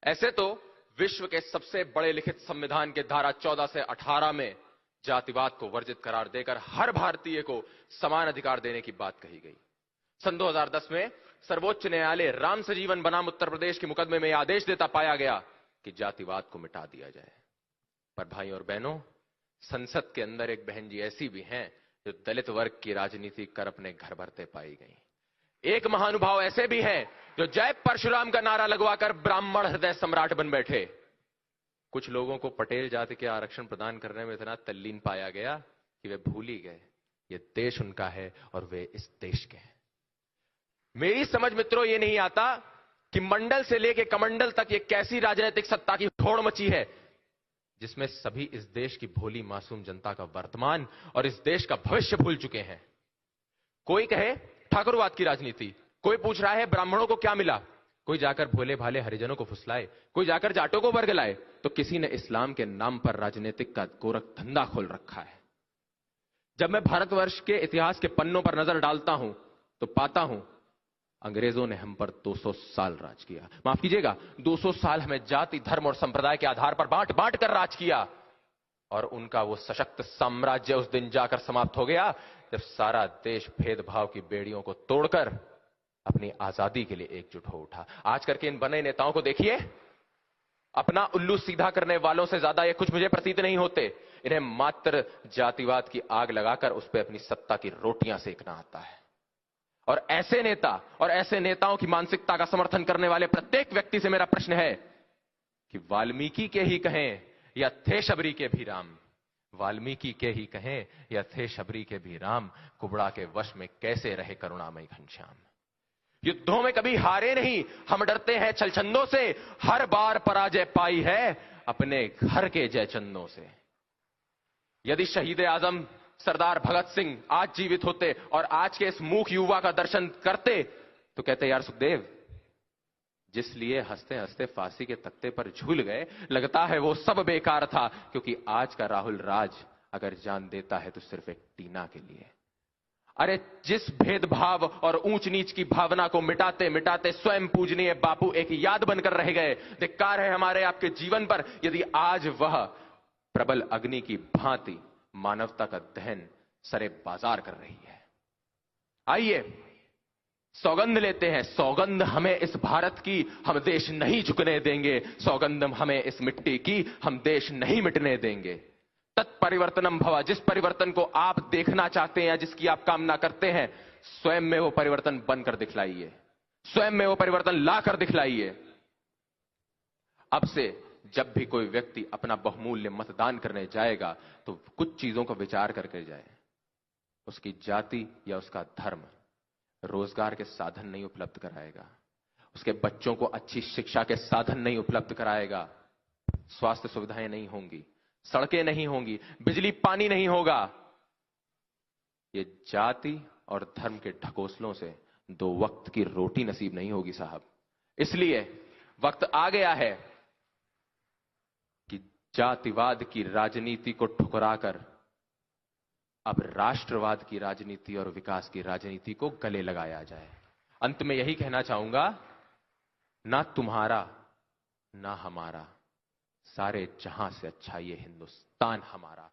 ऐसे तो विश्व के सबसे बड़े लिखित संविधान के धारा 14 से 18 में जातिवाद को वर्जित करार देकर हर भारतीय को समान अधिकार देने की बात कही गई। सन 2010 में सर्वोच्च न्यायालय राम सजीवन बनाम उत्तर प्रदेश के मुकदमे में आदेश देता पाया गया कि जातिवाद को मिटा दिया जाए। पर भाई और बहनों, संसद के अंदर एक बहन जी ऐसी भी हैं जो दलित वर्ग की राजनीति कर अपने घर भरते पाई गई। एक महानुभाव ऐसे भी हैं जो जय परशुराम का नारा लगवाकर ब्राह्मण हृदय सम्राट बन बैठे। कुछ लोगों को पटेल जाति के आरक्षण प्रदान करने में इतना तल्लीन पाया गया कि वे भूल ही गए ये देश उनका है और वे इस देश के हैं। मेरी समझ मित्रों ये नहीं आता कि मंडल से लेकर कमंडल तक ये कैसी राजनीतिक सत्ता की होड़ मची है जिसमें सभी इस देश की भोली मासूम जनता का वर्तमान और इस देश का भविष्य भूल चुके हैं। कोई कहे ठाकुरवाद की राजनीति, कोई पूछ रहा है ब्राह्मणों को क्या मिला, कोई जाकर भोले भाले हरिजनों को फुसलाए, कोई जाकर जाटों को वर्गलाए, तो किसी ने इस्लाम के नाम पर राजनीतिक का गोरख धंधा खोल रखा है। जब मैं भारतवर्ष के इतिहास के पन्नों पर नजर डालता हूं तो पाता हूं अंग्रेजों ने हम पर 200 साल राज किया। माफ कीजिएगा, 200 साल हमें जाति, धर्म और संप्रदाय के आधार पर बांट बांट कर राज किया और उनका वो सशक्त साम्राज्य उस दिन जाकर समाप्त हो गया जब सारा देश भेदभाव की बेड़ियों को तोड़कर अपनी आजादी के लिए एकजुट हो उठा। आज करके इन बने नेताओं को देखिए, अपना उल्लू सीधा करने वालों से ज्यादा ये कुछ मुझे प्रतीत नहीं होते। इन्हें मात्र जातिवाद की आग लगाकर उस पर अपनी सत्ता की रोटियां सेकना आता है। और ऐसे नेता और ऐसे नेताओं की मानसिकता का समर्थन करने वाले प्रत्येक व्यक्ति से मेरा प्रश्न है कि वाल्मीकि के ही कहें या थे शबरी के भी राम, वाल्मीकि के ही कहें या थे शबरी के भी राम, कुबड़ा के वश में कैसे रहे करुणामय घनश्याम। युद्धों में कभी हारे नहीं, हम डरते हैं छलछंदों से, हर बार पराजय पाई है अपने घर के जयचंदों से। यदि शहीद आजम सरदार भगत सिंह आज जीवित होते और आज के इस मूक युवा का दर्शन करते तो कहते, यार सुखदेव, जिस लिए हंसते हंसते फांसी के तख्ते पर झूल गए, लगता है वो सब बेकार था, क्योंकि आज का राहुल राज अगर जान देता है तो सिर्फ एक टीना के लिए। अरे जिस भेदभाव और ऊंच नीच की भावना को मिटाते मिटाते स्वयं पूजनीय बापू एक याद बनकर रह गए। धिक्कार है हमारे आपके जीवन पर यदि आज वह प्रबल अग्नि की भांति मानवता का दहन सरे बाजार कर रही है। आइए सौगंध लेते हैं, सौगंध हमें इस भारत की, हम देश नहीं झुकने देंगे, सौगंध हमें इस मिट्टी की, हम देश नहीं मिटने देंगे। तत्परिवर्तनम भवा, जिस परिवर्तन को आप देखना चाहते हैं या जिसकी आप कामना करते हैं, स्वयं में वो परिवर्तन बनकर दिखलाइए, स्वयं में वो परिवर्तन लाकर दिखलाइए। अब से जब भी कोई व्यक्ति अपना बहुमूल्य मतदान करने जाएगा तो कुछ चीजों का विचार करके जाए। उसकी जाति या उसका धर्म रोजगार के साधन नहीं उपलब्ध कराएगा, उसके बच्चों को अच्छी शिक्षा के साधन नहीं उपलब्ध कराएगा, स्वास्थ्य सुविधाएं नहीं होंगी, सड़कें नहीं होंगी, बिजली पानी नहीं होगा। ये जाति और धर्म के ढकोसलों से 2 वक्त की रोटी नसीब नहीं होगी साहब। इसलिए वक्त आ गया है कि जातिवाद की राजनीति को ठुकराकर अब राष्ट्रवाद की राजनीति और विकास की राजनीति को गले लगाया जाए। अंत में यही कहना चाहूंगा, ना तुम्हारा ना हमारा, सारे जहां से अच्छा ये हिंदुस्तान हमारा।